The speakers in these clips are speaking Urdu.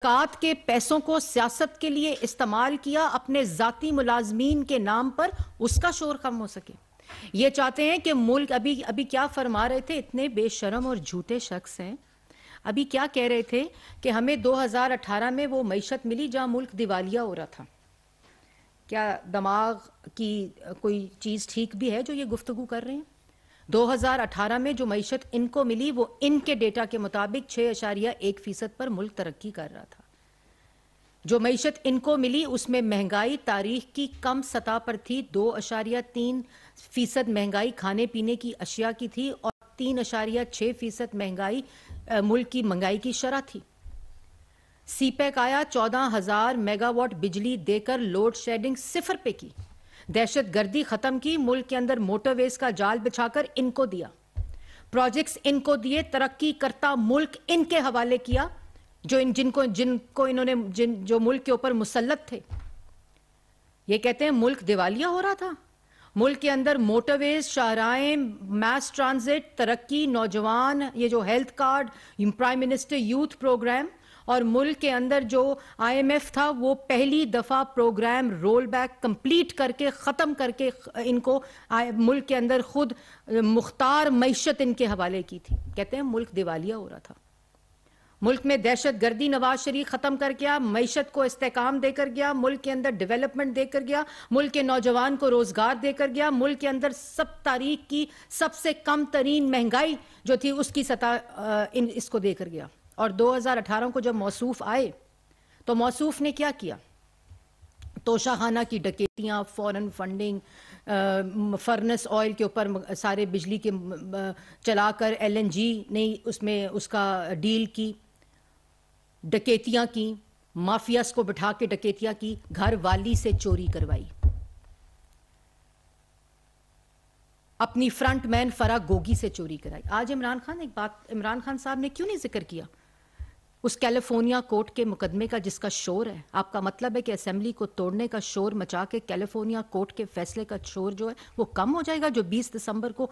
زکوٰۃ کے پیسوں کو سیاست کے لیے استعمال کیا اپنے ذاتی ملازمین کے نام پر، اس کا شور کم ہو سکے. یہ چاہتے ہیں کہ ملک ابھی کیا فرما رہے تھے، اتنے بے شرم اور جھوٹے شخص ہیں. ابھی کیا کہہ رہے تھے کہ ہمیں 2018 میں وہ معیشت ملی جہاں ملک دیوالیہ ہو رہا تھا. کیا دماغ کی کوئی چیز ٹھیک بھی ہے جو یہ گفتگو کر رہے ہیں؟ 2018 میں جو معیشت ان کو ملی وہ ان کے ڈیٹا کے مطابق 6.1% پر ملک ترقی کر رہا تھا. جو معیشت ان کو ملی اس میں مہنگائی تاریخ کی کم سطح پر تھی. 2.3% مہنگائی کھانے پینے کی اشیاء کی تھی اور 3.6% مہنگائی ملک کی مہنگائی کی شرح تھی. سی پیک آیا، 14,000 میگا واٹ بجلی دے کر لوڈ شیڈنگ 0 پہ کی. دہشت گردی ختم کی، ملک کے اندر موٹر ویز کا جال بچھا کر ان کو دیا. پروجیکٹس ان کو دیے، ترقی کرتا ملک ان کے حوالے کیا جن کو انہوں نے جو ملک کے اوپر مسلط تھے. یہ کہتے ہیں ملک دیوالیہ ہو رہا تھا. ملک کے اندر موٹر ویز، شاہراہیں، میس ٹرانزٹ، ترقی، نوجوان، یہ جو health card, prime minister youth programme, اور ملک کے اندر جو IMF تھا وہ پہلی دفعہ پروگرام رول بیک کمپلیٹ کر کے ختم کر کے ان کو ملک کے اندر خود مختار معیشت ان کے حوالے کی تھی. کہتے ہیں ملک دیوالیہ ہو رہا تھا. ملک میں دہشت گردی نواز شریف ختم کر گیا، معیشت کو استحکام دے کر گیا، ملک کے اندر ڈیولپمنٹ دے کر گیا، ملک کے نوجوان کو روزگار دے کر گیا، ملک کے اندر تاریخ کی سب سے کم ترین مہنگائی جو تھی اس کی سطح اس کو دے کر گیا. اور 2018 کو جب موصوف آئے تو موصوف نے کیا کیا؟ توشہ خانہ کی ڈکیتیاں، فورن فنڈنگ، فرنس آئل کے اوپر سارے بجلی کے چلا کر LNG نے اس کا ڈیل کی، ڈکیتیاں کی، مافیاز کو بٹھا کے ڈکیتیاں کی، گھر والی سے چوری کروائی. اپنی فرنٹ مین فرا گوگی سے چوری کرائی. آج عمران خان صاحب نے کیوں نہیں ذکر کیا اس کیلیفورنیا کورٹ کے مقدمے کا جس کا شور ہے؟ آپ کا مطلب ہے کہ اسمبلی کو توڑنے کا شور مچا کے کیلیفورنیا کورٹ کے فیصلے کا شور جو ہے وہ کم ہو جائے گا، جو 20 دسمبر کو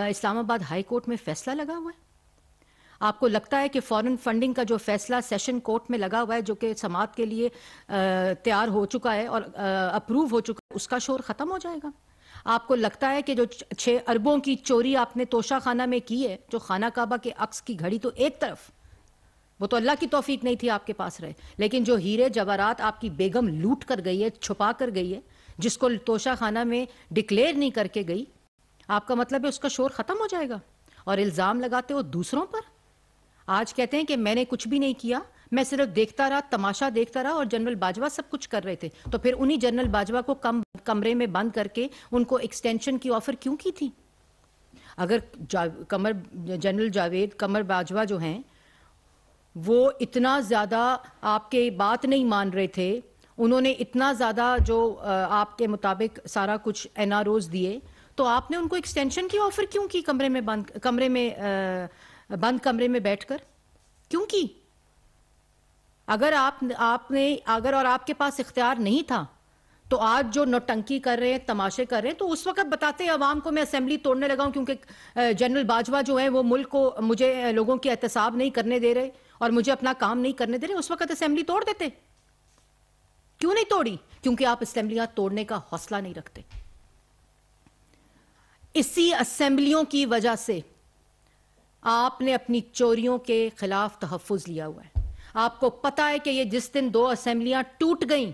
اسلام آباد ہائی کورٹ میں فیصلہ لگا ہوا ہے؟ آپ کو لگتا ہے کہ فورن فنڈنگ کا جو فیصلہ سیشن کورٹ میں لگا ہوا ہے جو کہ سماعت کے لیے تیار ہو چکا ہے اور اپروو ہو چکا ہے، اس کا شور ختم ہو جائے گا؟ آپ کو لگتا ہے کہ جو 6 اربوں کی چوری آپ نے توشہ خانہ میں کی ہے، جو خانہ کعبہ کے عکس کی گھڑی تو ایک طرف، وہ تو اللہ کی توفیق نہیں تھی آپ کے پاس رہے، لیکن جو ہیرے جواہرات آپ کی بیگم لوٹ کر گئی ہے، چھپا کر گئی ہے، جس کو توشہ خانہ میں ڈکلیئر نہیں کر کے گئی، آپ کا مطلب ہے اس کا شور ختم ہو جائے گا؟ اور الزام لگاتے ہو دوسروں پر. آج کہتے ہیں کہ میں نے کچھ بھی نہیں کیا، میں صرف دیکھتا رہا، تماشا دیکھتا رہا، اور جنرل باجوہ سب کچھ کر رہے تھے. تو پھر انہی جنرل باجوہ کو کمرے میں بند کر کے ان کو ایکسٹینشن کی آفر کیوں کی تھی؟ اگر جنرل جاوید قمر باجوہ جو ہیں وہ اتنا زیادہ آپ کے بات نہیں مان رہے تھے، انہوں نے اتنا زیادہ جو آپ کے مطابق سارا کچھ NROs دیے، تو آپ نے ان کو ایکسٹینشن کی آفر کیوں کی بند کمرے میں بیٹھ کر؟ کیوں کی؟ اگر آپ کے پاس اختیار نہیں تھا تو آج جو نوٹنکی کر رہے ہیں، تماشے کر رہے ہیں، تو اس وقت بتاتے ہیں عوام کو میں اسمبلی توڑنے لگا ہوں کیونکہ جنرل باجوہ جو ہیں وہ ملک کو، مجھے لوگوں کی احتساب نہیں کرنے دے رہے اور مجھے اپنا کام نہیں کرنے دے رہے. اس وقت اسمبلی توڑ دیتے. کیوں نہیں توڑی؟ کیونکہ آپ اسمبلیاں توڑنے کا حوصلہ نہیں رکھتے. اسی اسمبلیوں کی وجہ سے آپ نے اپنی چوریوں کے خلاف تحفظ لیا ہوا ہے. آپ کو پتا ہے کہ یہ جس دن 2 اسمبلیاں ٹوٹ گئیں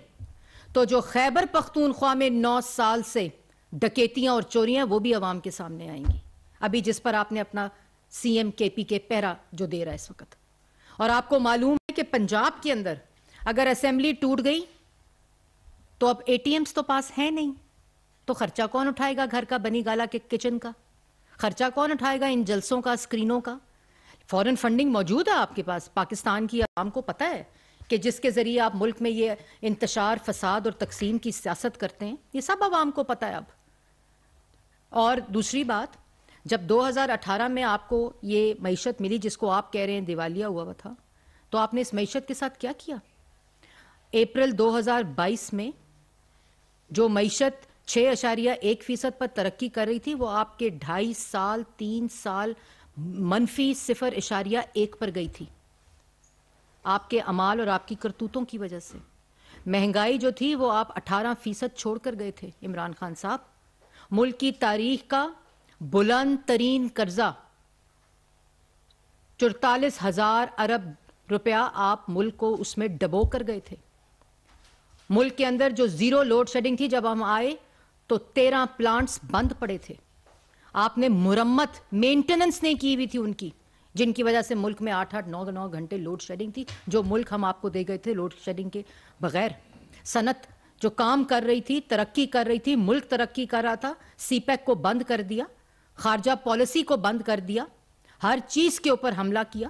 تو جو خیبر پختونخوا میں 9 سال سے ڈکیتیاں اور چوریاں وہ بھی عوام کے سامنے آئیں گی. ابھی جس پر آپ نے اپنا CM KP کے پہرا جو دے رہا ہے اس وقت. اور آپ کو معلوم ہے کہ پنجاب کے اندر اگر اسمبلی ٹوٹ گئی تو اب ATMs تو پاس ہیں نہیں، تو خرچہ کون اٹھائے گا گھر کا، بنی گالا کے کچن کا؟ خرچہ کون اٹھائے گا ان جلسوں کا، اسکرینوں کا؟ فورن فنڈنگ موجود ہے آپ کے پاس، پاکستان کی عوام کو پتہ ہے کہ جس کے ذریعے آپ ملک میں یہ انتشار، فساد اور تقسیم کی سیاست کرتے ہیں، یہ سب عوام کو پتہ ہے اب. اور دوسری بات، جب 2018 میں آپ کو یہ معیشت ملی جس کو آپ کہہ رہے ہیں دیوالیہ ہوا تھا، تو آپ نے اس معیشت کے ساتھ کیا کیا؟ اپریل 2022 میں جو معیشت 6.1% پر ترقی کر رہی تھی وہ آپ کے 2.5 سال 3 سال -0.1 پر گئی تھی. آپ کے اعمال اور آپ کی کرتوتوں کی وجہ سے. مہنگائی جو تھی وہ آپ 18% چھوڑ کر گئے تھے عمران خان صاحب. ملک کی تاریخ کا بلند ترین قرضہ 44,000 ارب روپیہ آپ ملک کو اس میں ڈبو کر گئے تھے. ملک کے اندر جو زیرو لوڈ شیڈنگ تھی جب ہم آئے تو 13 پلانٹس بند پڑے تھے. آپ نے مرمت مینٹیننس نہیں کی ہوئی تھی ان کی, جن کی وجہ سے ملک میں 8-9 گھنٹے لوڈ شیڈنگ تھی, جو ملک ہم آپ کو دے گئے تھے لوڈ شیڈنگ کے بغیر. صنعت جو کام کر رہی تھی, ترقی کر رہی تھی, ملک ترقی کر رہا تھا, سی پیک کو بند کر دیا, خارجہ پالیسی کو بند کر دیا, ہر چیز کے اوپر حملہ کیا.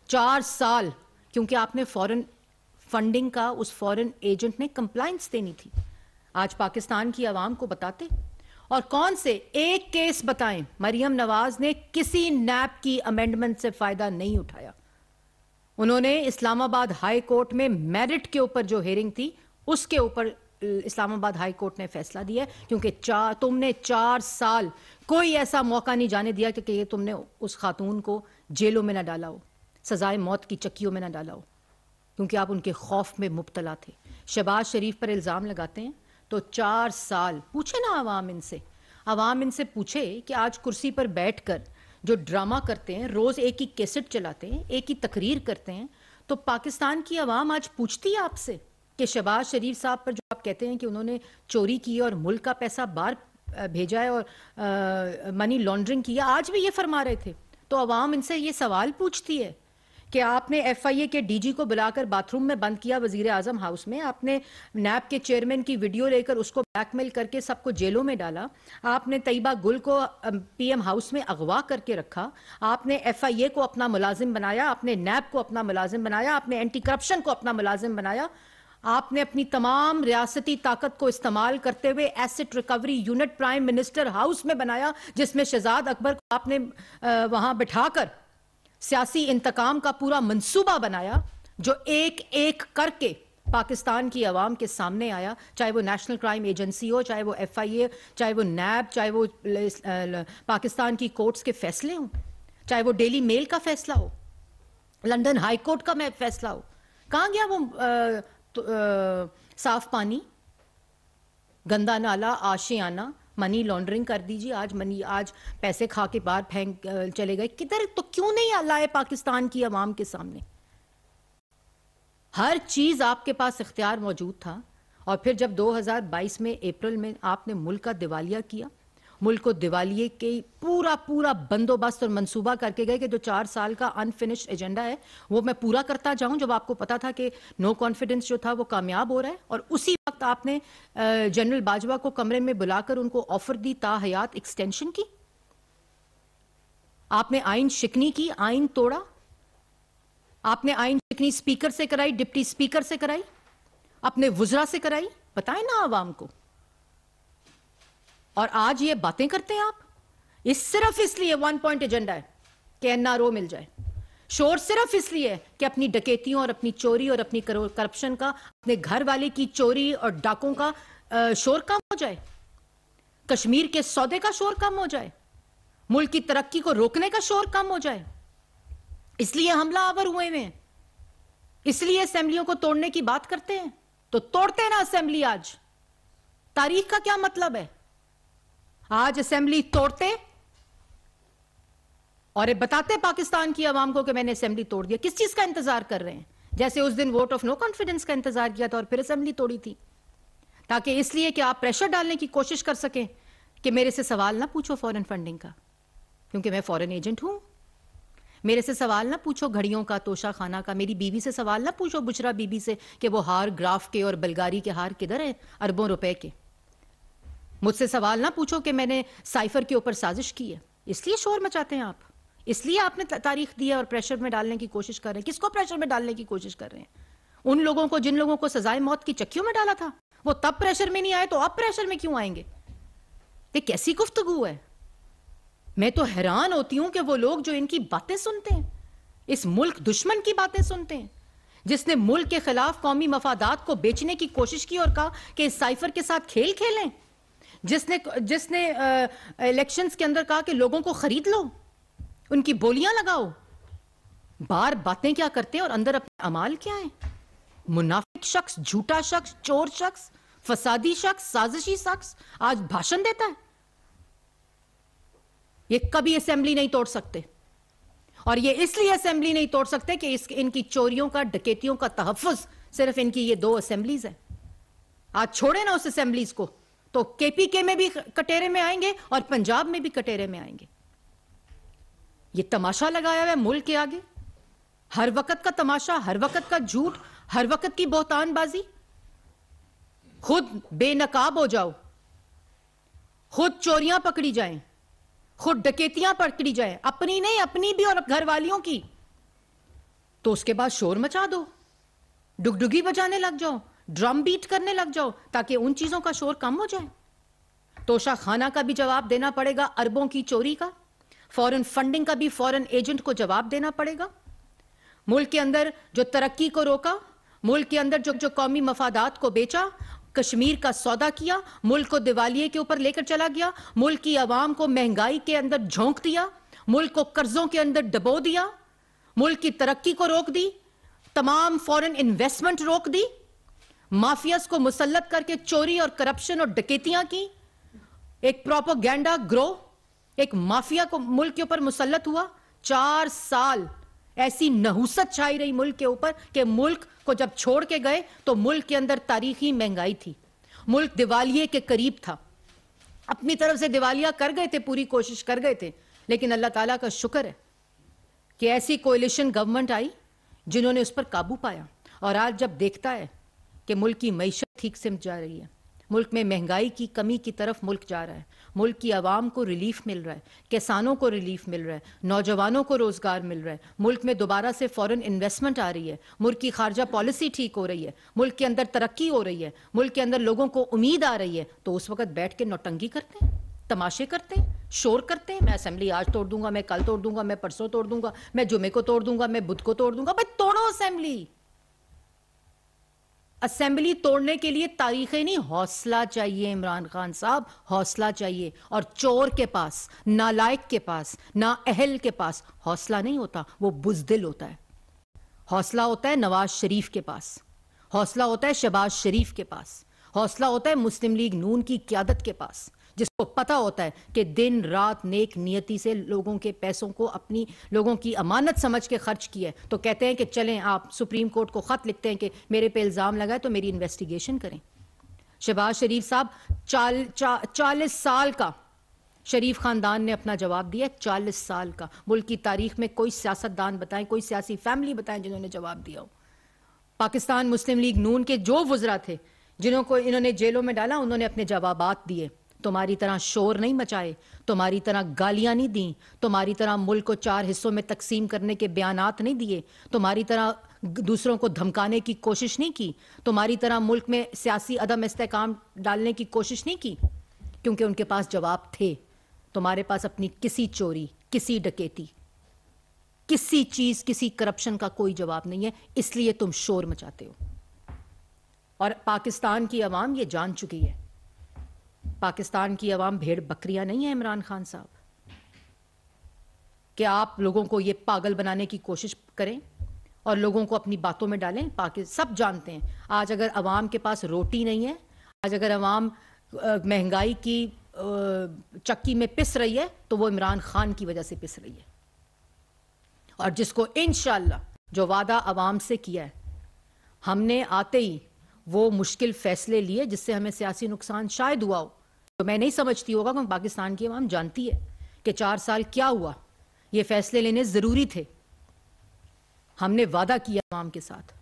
4 سال کیونکہ آپ نے فورن فنڈنگ کا اس فورن ایجنٹ نے کمپلائنس دینی تھی. آج پاکستان کی عوام کو بتاتے, اور کون سے ایک کیس بتائیں مریم نواز نے کسی نیب کی امینڈمنٹ سے فائدہ نہیں اٹھایا. انہوں نے اسلام آباد ہائی کورٹ میں میرٹ کے اوپر جو ہیرنگ تھی اس کے اوپر اسلام آباد ہائی کورٹ نے فیصلہ دیا ہے, کیونکہ تم نے 4 سال کوئی ایسا موقع نہیں جانے دیا کہ یہ تم نے اس خاتون کو جیلوں میں نہ ڈالا ہو, سزائے موت کی چکیوں میں نہ ڈالا ہو, کیونکہ آپ ان کے خوف میں مبتلا تھے. شہباز شریف پر الزام لگاتے ہیں تو 4 سال پوچھے نا عوام ان سے پوچھے کہ آج کرسی پر بیٹھ کر جو ڈرامہ کرتے ہیں, روز ایک ہی کیسٹ چلاتے ہیں, ایک ہی تقریر کرتے ہیں, تو پاکستان کی عوام آج پوچھتی ہے آپ سے کہ شہباز شریف صاحب پر جو آپ کہتے ہیں کہ انہوں نے چوری کی اور ملک کا پیسہ باہر بھیجا ہے اور منی لانڈرنگ کیا, آج بھی یہ فرما رہے تھے. تو عوام ان سے یہ سوال پوچھتی ہے کہ آپ نے ایف آئی اے کے ڈی جی کو بلا کر باتھ روم میں بند کیا وزیر اعظم ہاؤس میں, آپ نے نیب کے چیئرمین کی ویڈیو لے کر اس کو بلیک میل کر کے سب کو جیلوں میں ڈالا, آپ نے طیبہ گل کو پی ایم ہاؤس میں اغوا کر کے رکھا, آپ نے ایف آئی اے کو اپنا ملازم بنایا, آپ نے نیب کو اپنا ملازم بنایا, آپ نے اینٹی کرپشن کو اپنا ملازم بنایا, آپ نے اپنی تمام ریاستی طاقت کو استعمال کرتے ہوئے asset recovery unit prime minister house میں بنایا, جس میں شہزاد اکبر کو آپ نے وہاں بٹھا کر سیاسی انتقام کا پورا منصوبہ بنایا, جو ایک ایک کر کے پاکستان کی عوام کے سامنے آیا, چاہے وہ نیشنل کرائم ایجنسی ہو, چاہے وہ ایف آئی اے, چاہے وہ نیب, چاہے وہ پاکستان کی کورٹس کے فیصلے ہوں, چاہے وہ ڈیلی میل کا فیصلہ ہو, لندن ہائی کورٹ کا فیصلہ ہو. کہاں گیا وہ صاف پانی, گندا نالا, آشیانہ, منی لانڈرنگ کر دیجیے, آج پیسے کھا کے باہر پھینک چلے گئے, کدھر تو کیوں نہیں لائے پاکستان کی عوام کے سامنے؟ ہر چیز آپ کے پاس اختیار موجود تھا, اور پھر جب 2022 میں اپریل میں آپ نے ملک کا دیوالیہ کیا, ملک کو دیوالیے کے پورا بندوبست اور منصوبہ کر کے گئے کہ جو 4 سال کا انفنشڈ ایجنڈا ہے وہ میں پورا کرتا جاؤں, جب آپ کو پتا تھا کہ نو کانفیڈنس جو تھا وہ کامیاب ہو رہا ہے. اور اسی وقت آپ نے جنرل باجوہ کو کمرے میں بلا کر ان کو آفر دی تا حیات ایکسٹینشن کی. آپ نے آئین شکنی کی, آئین توڑا. آپ نے آئین شکنی اسپیکر سے کرائی, ڈپٹی اسپیکر سے کرائی, اپنے وزراء سے کرائی. بتائیں نا عوام کو. اور آج یہ باتیں کرتے ہیں آپ, صرف اس لیے 1 پوائنٹ ایجنڈا ہے کہ این آر او مل جائے. شور صرف اس لیے کہ اپنی ڈکیتیوں اور اپنی چوری اور اپنی کرپشن کا, اپنے گھر والے کی چوری اور ڈاکوں کا شور کم ہو جائے, کشمیر کے سودے کا شور کم ہو جائے, ملک کی ترقی کو روکنے کا شور کم ہو جائے. اس لیے حملہ آور ہوئے ہیں, اس لیے اسمبلیوں کو توڑنے کی بات کرتے ہیں. تو توڑتے نا اسمبلی. آج تاریخ کا کیا مطلب ہے؟ آج اسمبلی توڑتے اور بتاتے پاکستان کی عوام کو کہ میں نے اسمبلی توڑ دیا. کس چیز کا انتظار کر رہے ہیں؟ جیسے اس دن ووٹ آف نو کانفیڈنس کا انتظار کیا تھا اور پھر اسمبلی توڑی تھی, تاکہ اس لیے کہ آپ پریشر ڈالنے کی کوشش کر سکیں کہ میرے سے سوال نہ پوچھو فورن فنڈنگ کا, کیونکہ میں فورن ایجنٹ ہوں. میرے سے سوال نہ پوچھو گھڑیوں کا, توشہ خانہ کا. میری بیوی سے سوال نہ پوچھو, بشرا بی بی سے, کہ وہ ہار گراف کے اور بلگاری کے ہار کدھر ہیں اربوں روپے کے. مجھ سے سوال نہ پوچھو کہ میں نے سائفر کے اوپر سازش کی ہے. اس لیے شور مچاتے ہیں آپ, اس لیے آپ نے تاریخ دی ہے اور پریشر میں ڈالنے کی کوشش کر رہے ہیں. کس کو پریشر میں ڈالنے کی کوشش کر رہے ہیں؟ ان لوگوں کو جن لوگوں کو سزائے موت کی چکیوں میں ڈالا تھا, وہ تب پریشر میں نہیں آئے تو اب پریشر میں کیوں آئیں گے؟ یہ کیسی گفتگو ہے؟ میں تو حیران ہوتی ہوں کہ وہ لوگ جو ان کی باتیں سنتے ہیں, اس ملک دشمن کی باتیں سنتے ہیں, جس نے ملک کے خلاف قومی مفادات کو بیچنے کی کوشش کی اور کہا کہ اس سائفر کے ساتھ کھیل کھیلیں, جس نے الیکشنز کے اندر کہا کہ لوگوں کو خرید لو, ان کی بولیاں لگاؤ. باہر باتیں کیا کرتے ہیں اور اندر اپنے اعمال کیا ہیں؟ منافق شخص، جھوٹا شخص، چور شخص، فسادی شخص، سازشی شخص آج بھاشن دیتا ہے. یہ کبھی اسمبلی نہیں توڑ سکتے، اور یہ اس لیے اسمبلی نہیں توڑ سکتے کہ ان کی چوریوں کا، ڈکیتیوں کا تحفظ صرف ان کی یہ 2 اسمبلیز ہیں. آج چھوڑے نا اس اسمبلیز کو تو کے پی کے میں بھی کٹیرے میں آئیں گے اور پنجاب میں بھی کٹیرے میں آئیں گے. یہ تماشا لگایا ہوا ہے ملک کے آگے، ہر وقت کا تماشا، ہر وقت کا جھوٹ، ہر وقت کی بہتان بازی. خود بے نقاب ہو جاؤ، خود چوریاں پکڑی جائیں، خود ڈکیتیاں پکڑی جائیں، اپنی نہیں، اپنی بھی اور گھر والیوں کی، تو اس کے بعد شور مچا دو، ڈگڈگی بجانے لگ جاؤ، ڈرم بیٹ کرنے لگ جاؤ تاکہ ان چیزوں کا شور کم ہو جائے. توشہ خانہ کا بھی جواب دینا پڑے گا، اربوں کی چوری کا، فورن فنڈنگ کا بھی فورن ایجنٹ کو جواب دینا پڑے گا. ملک کے اندر جو ترقی کو روکا، ملک کے اندر جو قومی مفادات کو بیچا، کشمیر کا سودا کیا، ملک کو دیوالیے کے اوپر لے کر چلا گیا، ملک کی عوام کو مہنگائی کے اندر جھونک دیا، ملک کو قرضوں کے اندر ڈبو دیا، ملک کی ترقی کو روک دی، تمام فورن انویسٹمنٹ روک دی، مافیاز کو مسلط کر کے چوری اور کرپشن اور ڈکیتیاں کی. ایک پروپیگنڈا گروہ، ایک مافیا کو ملک کے اوپر مسلط ہوا. 4 سال ایسی نحوست چھائی رہی ملک کے اوپر کہ ملک کو جب چھوڑ کے گئے تو ملک کے اندر تاریخی مہنگائی تھی، ملک دیوالیے کے قریب تھا. اپنی طرف سے دیوالیہ کر گئے تھے، پوری کوشش کر گئے تھے، لیکن اللہ تعالیٰ کا شکر ہے کہ ایسی کولیشن گورنمنٹ آئی جنہوں نے اس پر قابو پایا. اور آج جب دیکھتا ہے کہ ملک کی معیشت ٹھیک سمت جا رہی ہے، ملک میں مہنگائی کی کمی کی طرف ملک جا رہا ہے، ملک کی عوام کو ریلیف مل رہا ہے، کسانوں کو ریلیف مل رہا ہے، نوجوانوں کو روزگار مل رہا ہے، ملک میں دوبارہ سے فورن انویسٹمنٹ آ رہی ہے، ملک کی خارجہ پالیسی ٹھیک ہو رہی ہے، ملک کے اندر ترقی ہو رہی ہے، ملک کے اندر لوگوں کو امید آ رہی ہے، تو اس وقت بیٹھ کے نوٹنگی کرتے ہیں، تماشے کرتے ہیں، شور کرتے ہیں. میں اسمبلی آج توڑ دوں گا، میں کل توڑ دوں گا، میں پرسوں توڑ دوں گا، میں جمعے کو توڑ دوں گا، میں بدھ کو توڑ دوں گا. بھائی توڑو اسمبلی. اسمبلی توڑنے کے لیے تاریخیں نہیں، حوصلہ چاہیے عمران خان صاحب، حوصلہ چاہیے. اور چور کے پاس، نالائق کے پاس، نااہل کے پاس حوصلہ نہیں ہوتا، وہ بزدل ہوتا ہے. حوصلہ ہوتا ہے نواز شریف کے پاس، حوصلہ ہوتا ہے شہباز شریف کے پاس، حوصلہ ہوتا ہے مسلم لیگ نون کی قیادت کے پاس، جس کو پتا ہوتا ہے کہ دن رات نیک نیتی سے لوگوں کے پیسوں کو اپنی لوگوں کی امانت سمجھ کے خرچ کیا ہے. تو کہتے ہیں کہ چلیں آپ سپریم کورٹ کو خط لکھتے ہیں کہ میرے پہ الزام لگا ہے تو میری انویسٹیگیشن کریں. شہباز شریف صاحب 40 سال کا شریف خاندان نے اپنا جواب دیا. 40 سال کا. ملک کی تاریخ میں کوئی سیاستدان بتائیں، کوئی سیاسی فیملی بتائیں جنہوں نے جواب دیا ہو. پاکستان مسلم لیگ نون کے جو وزراء تھے جنہوں کو انہوں نے جیلوں میں ڈالا، انہوں نے اپنے جوابات دیے. تمہاری طرح شور نہیں مچائے، تمہاری طرح گالیاں نہیں دیں، تمہاری طرح ملک کو 4 حصوں میں تقسیم کرنے کے بیانات نہیں دیے، تمہاری طرح دوسروں کو دھمکانے کی کوشش نہیں کی، تمہاری طرح ملک میں سیاسی عدم استحکام ڈالنے کی کوشش نہیں کی، کیونکہ ان کے پاس جواب تھے. تمہارے پاس اپنی کسی چوری، کسی ڈکیتی، کسی چیز، کسی کرپشن کا کوئی جواب نہیں ہے، اس لیے تم شور مچاتے ہو. اور پاکستان کی عوام یہ جان چکی ہے. پاکستان کی عوام بھیڑ بکریاں نہیں ہیں عمران خان صاحب کہ آپ لوگوں کو یہ پاگل بنانے کی کوشش کریں اور لوگوں کو اپنی باتوں میں ڈالیں. سب جانتے ہیں آج اگر عوام کے پاس روٹی نہیں ہے، آج اگر عوام مہنگائی کی چکی میں پس رہی ہے تو وہ عمران خان کی وجہ سے پس رہی ہے. اور جس کو انشاءاللہ جو وعدہ عوام سے کیا ہے، ہم نے آتے ہی وہ مشکل فیصلے لیے جس سے ہمیں سیاسی نقصان شاید ہوا ہو، تو میں نہیں سمجھتی ہوگا کہ پاکستان کی عوام جانتی ہے کہ 4 سال کیا ہوا. یہ فیصلے لینے ضروری تھے. ہم نے وعدہ کیا عوام کے ساتھ.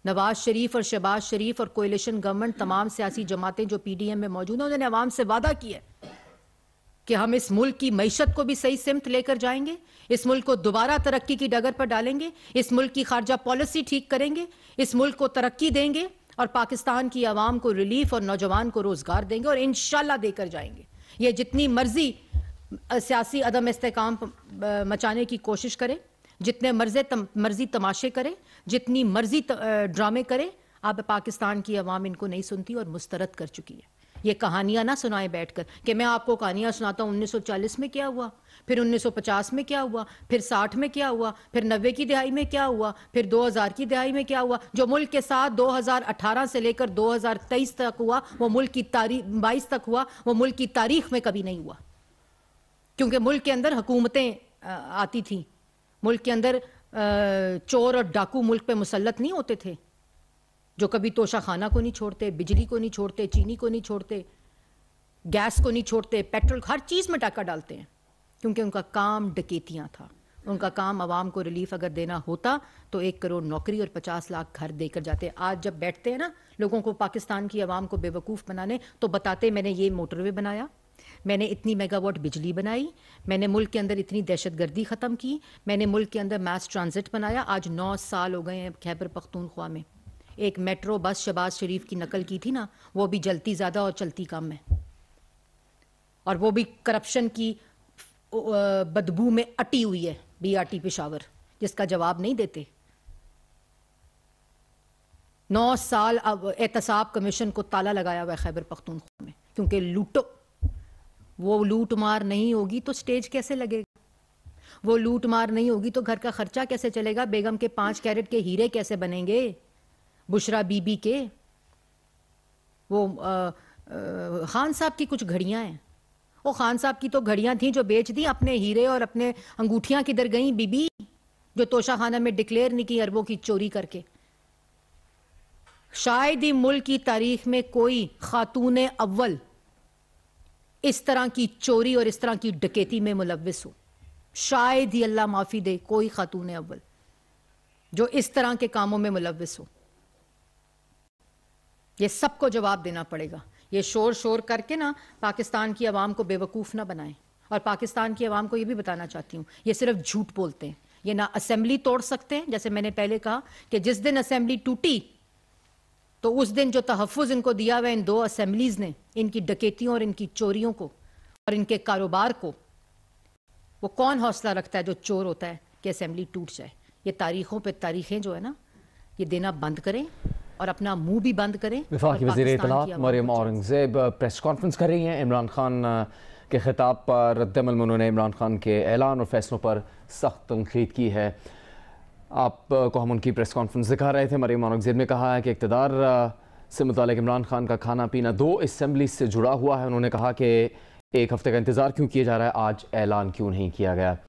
نواز شریف اور شہباز شریف اور کولیشن گورنمنٹ، تمام سیاسی جماعتیں جو پی ڈی ایم میں موجود ہیں، انہوں نے عوام سے وعدہ کیا کہ ہم اس ملک کی معیشت کو بھی صحیح سمت لے کر جائیں گے، اس ملک کو دوبارہ ترقی کی ڈگر پر ڈالیں گے، اس ملک کی خارجہ پالیسی ٹھیک کریں گے، اس ملک کو ترقی دیں گے اور پاکستان کی عوام کو ریلیف اور نوجوان کو روزگار دیں گے، اور انشاءاللہ دے کر جائیں گے. یہ جتنی مرضی سیاسی عدم استحکام مچانے کی کوشش کرے، جتنے مرضی تماشے کرے، جتنی مرضی ڈرامے کرے، اب پاکستان کی عوام ان کو نہیں سنتی اور مسترد کر چکی ہے. یہ کہانیاں نہ سنائیں بیٹھ کر کہ میں آپ کو کہانیاں سناتا ہوں 1940 میں کیا ہوا، پھر 1950 میں کیا ہوا، پھر 60 میں کیا ہوا، پھر 90 کی دہائی میں کیا ہوا، پھر 2000 کی دہائی میں کیا ہوا۔ جو ملک کے ساتھ 2018 سے لے کر 2023 تک ہوا، وہ ملک کی تاریخ 22 تک ہوا، وہ ملک کی تاریخ میں کبھی نہیں ہوا، کیونکہ ملک کے اندر حکومتیں آتی تھیں، ملک کے اندر چور اور ڈاکو ملک پہ مسلط نہیں ہوتے تھے، جو کبھی توشہ خانہ کو نہیں چھوڑتے، بجلی کو نہیں چھوڑتے، چینی کو نہیں چھوڑتے، گیس کو نہیں چھوڑتے، پیٹرول، ہر چیز میں ڈاکہ ڈالتے ہیں، کیونکہ ان کا کام ڈکیتیاں تھا۔ ان کا کام عوام کو ریلیف اگر دینا ہوتا تو 1 کروڑ نوکری اور 50 لاکھ گھر دے کر جاتے۔ آج جب بیٹھتے ہیں نا لوگوں کو، پاکستان کی عوام کو بے وقوف بنانے، تو بتاتے میں نے یہ موٹر وے بنایا، میں نے اتنی میگا واٹ بجلی بنائی، میں نے ملک کے اندر اتنی دہشت گردی ختم کی، میں نے ملک کے اندر میس ٹرانزٹ بنایا۔ آج 9 سال ہو گئے ہیں خیبر پختونخوا میں، ایک میٹرو بس شہباز شریف کی نقل کی تھی نا، وہ بھی جلتی زیادہ اور چلتی کم ہے، اور وہ بھی کرپشن کی بدبو میں اٹی ہوئی ہے، بی آر ٹی پشاور، جس کا جواب نہیں دیتے۔ 9 سال اب احتساب کمیشن کو تالا لگایا ہوا ہے خیبر پختونخوا میں، کیونکہ لوٹو، وہ لوٹ مار نہیں ہوگی تو سٹیج کیسے لگے گا، وہ لوٹ مار نہیں ہوگی تو گھر کا خرچہ کیسے چلے گا، بیگم کے 5 کیرٹ کے ہیرے کیسے بنیں گے، بشرا بی بی کے، وہ خان صاحب کی کچھ گھڑیاں ہیں، وہ خان صاحب کی تو گھڑیاں تھیں جو بیچ دیں، اپنے ہیرے اور اپنے انگوٹھیاں کدھر گئیں بی بی، جو توشہ خانہ میں ڈکلیئر نہیں کی اربوں کی چوری کر کے۔ شاید ہی ملک کی تاریخ میں کوئی خاتون اول اس طرح کی چوری اور اس طرح کی ڈکیتی میں ملوث ہو، شاید ہی اللہ معافی دے کوئی خاتون اول جو اس طرح کے کاموں میں ملوث ہو۔ یہ سب کو جواب دینا پڑے گا۔ یہ شور کر کے نا پاکستان کی عوام کو بے وقوف نہ بنائیں، اور پاکستان کی عوام کو یہ بھی بتانا چاہتی ہوں، یہ صرف جھوٹ بولتے ہیں، یہ نہ اسمبلی توڑ سکتے ہیں، جیسے میں نے پہلے کہا کہ جس دن اسمبلی ٹوٹی تو اس دن جو تحفظ ان کو دیا ہوا ان 2 اسمبلیز نے، ان کی ڈکیتیوں اور ان کی چوریوں کو اور ان کے کاروبار کو، وہ کون حوصلہ رکھتا ہے جو چور ہوتا ہے کہ اسمبلی ٹوٹ جائے۔ یہ تاریخوں پہ تاریخیں جو ہے نا، یہ دینا بند کریں اور اپنا منہ بھی بند کریں۔ وفاقی وزیر اطلاعات مریم اورنگزیب پریس کانفرنس کر رہی ہیں، عمران خان کے خطاب پر رد عمل میں انہوں نے عمران خان کے اعلان اور فیصلوں پر سخت تنقید کی ہے۔ آپ کو ہم ان کی پریس کانفرنس دکھا رہے تھے۔ مریم اورنگزیب نے کہا ہے کہ اقتدار سے متعلق عمران خان کا کھانا پینا 2 اسمبلی سے جڑا ہوا ہے۔ انہوں نے کہا کہ 1 ہفتے کا انتظار کیوں کیا جا رہا ہے، آج اعلان کیوں نہیں کیا گیا۔